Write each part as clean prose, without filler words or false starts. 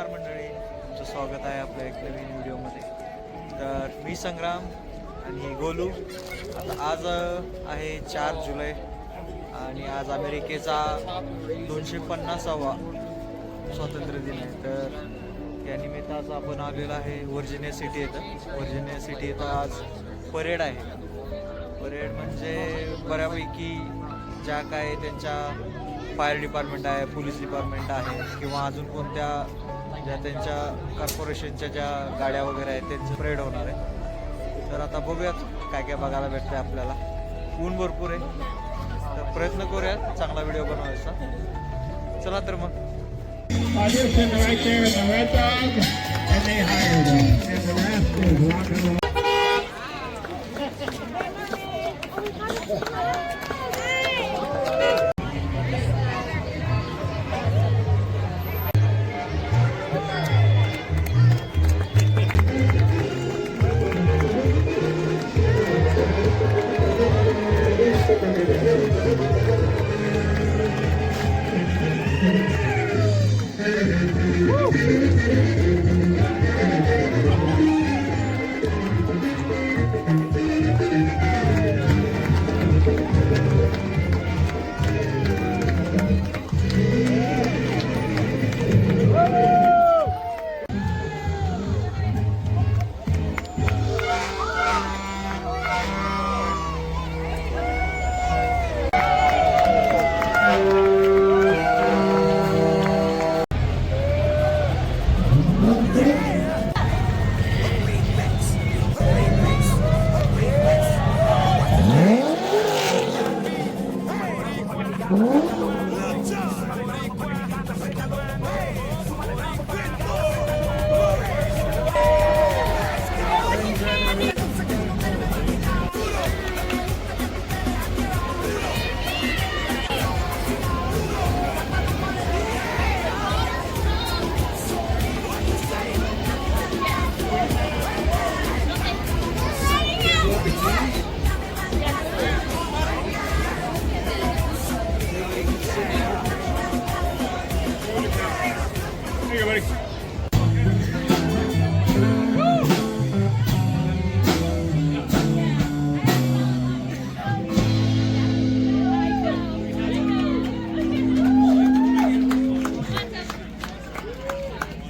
नमस्कार मंडळी, तुमचं स्वागत आहे आपल्या एक नवीन व्हिडिओमध्ये. तर मी संग्राम आणि गोलू. आता आज आहे 4 जुलै आणि आज अमेरिकेचा 250वा स्वातंत्र्य दिन आहे. तर या निमित्त आज आपण आलेलो आहे व्हर्जिनिया सिटी येतं. व्हर्जिनिया सिटी येतं आज परेड आहे. परेड म्हणजे बऱ्यापैकी ज्या काय त्यांच्या फायर डिपार्टमेंट आहे, पोलीस डिपार्टमेंट आहे किंवा अजून कोणत्या ज्या त्यांच्या कॉर्पोरेशनच्या ज्या गाड्या वगैरे आहेत त्यांचं परेड होणार आहे. तर आता बघूयात काय काय बघायला भेटतं आपल्याला. ऊन भरपूर आहे तर प्रयत्न करूयात चांगला व्हिडिओ बनवायचा. चला तर मग.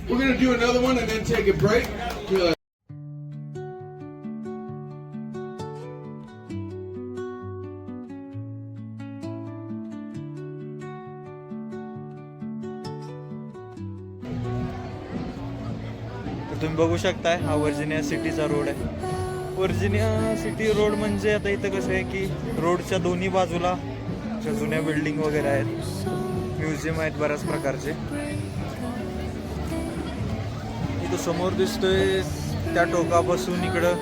We're going to do another one and then take a break. तर तुम्ही बघू शकताय हा व्हर्जिनिया सिटीचा रोड आहे. व्हर्जिनिया सिटी रोड म्हणजे आता इथं कसं आहे की रोडच्या दोन्ही बाजूला ज्या जुन्या बिल्डिंग वगैरे आहेत, म्युझियम आहेत बऱ्याच प्रकारचे. इथं समोर दिसतोय त्या टोकापासून इकडं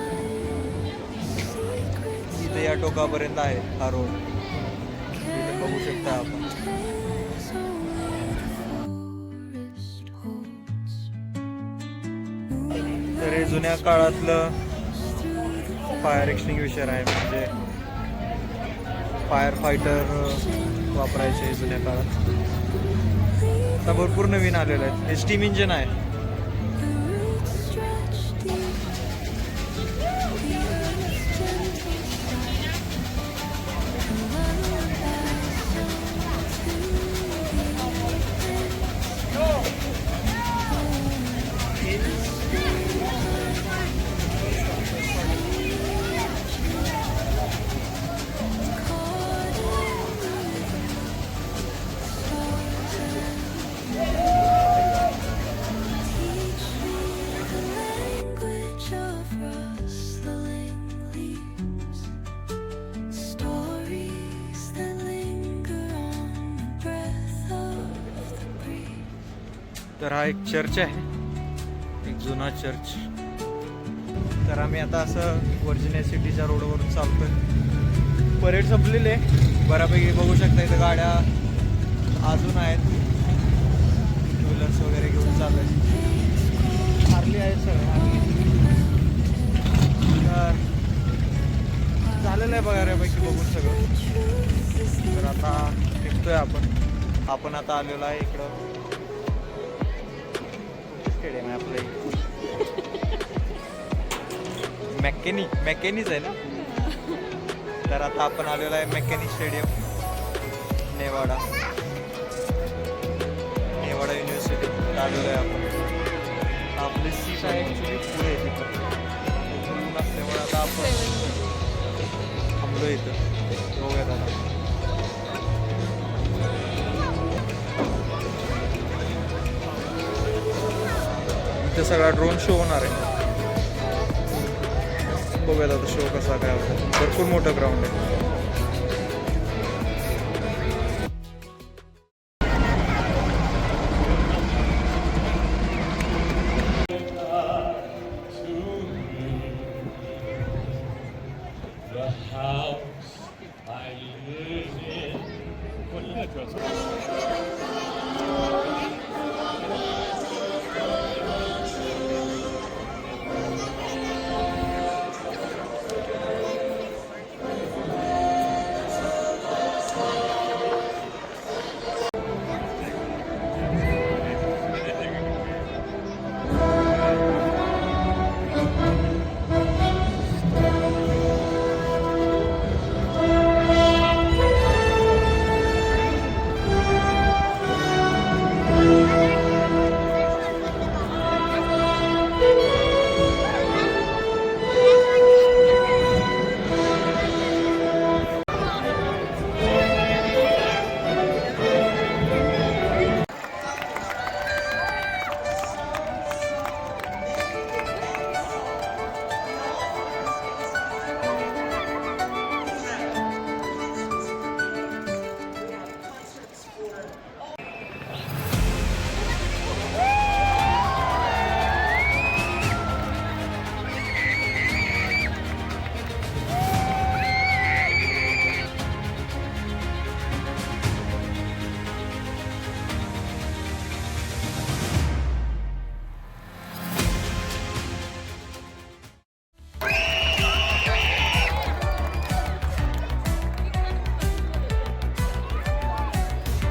इथं या टोकापर्यंत आहे हा रोड. इथं बघू शकता आपण. तर हे जुन्या काळातलं फायर एक्सटिंग्विशर आहे, म्हणजे फायर फायटर वापरायचे जुन्या काळात. आता भरपूर नवीन आलेलं आहे. हे स्टीम इंजिन आहे. तर हा एक चर्च आहे, एक जुना चर्च. तर आम्ही आता असं व्हर्जिनिया सिटीच्या रोडवरून चालतोय. परेड संपलेली आहे बऱ्यापैकी. बघू शकता इथं गाड्या अजून आहेत, टू व्हीलर्स वगैरे घेऊन चालू आहेत. हार्ली आहे सगळं. तर झालेलं आहे बऱ्यापैकी बघून सगळं. तर आता निघतोय आपण आता आलेलो आहे इकडं मॅकेनीच आहे ना. तर आता आपण आलेलो आहे मॅकेनी स्टेडियम, नेवाडा युनिव्हर्सिटी आलेलो आहे आपण. आपली सीट आहे ॲक्च्युली पुढे आहे तिथं नसल्यामुळे आता आपण थांबलो इथं. बघूयात आता. इथं सगळा ड्रोन शो होणार आहे. बघूयात आता शो कसा काय होता. भरपूर मोठं ग्राउंड आहे. The house I live in. What address?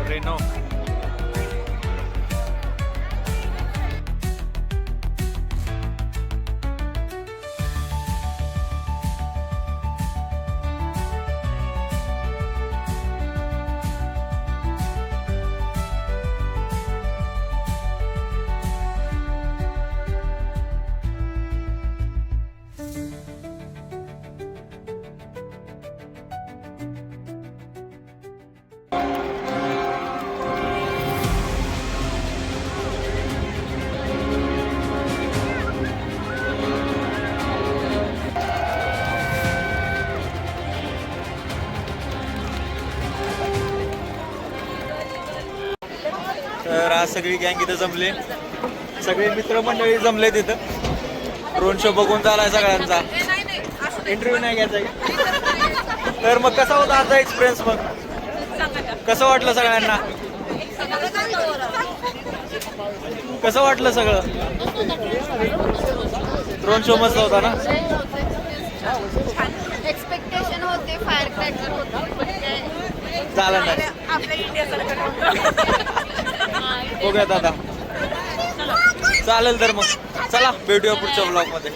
Reno. तर आज सगळी गँग इथं जमले, सगळे मित्रमंडळी जमले तिथं. ड्रोन शो बघून झालाय सगळ्यांचा. इंटरव्ह्यू नाही घ्यायचा का? तर मग कसा होता आजचा एक्सपिरियन्स? मग कसं वाटलं सगळ्यांना? कसं वाटलं सगळं? ड्रोन शो मस्त होता ना? एक्सपेक्टेशन होते, फायर क्रॅकर होते, पण काय झालं नाही. आपल्या इंडियासारखं बघूयात आता. चालेल तर मग चला भेटूया पुढच्या ब्लॉग मध्ये.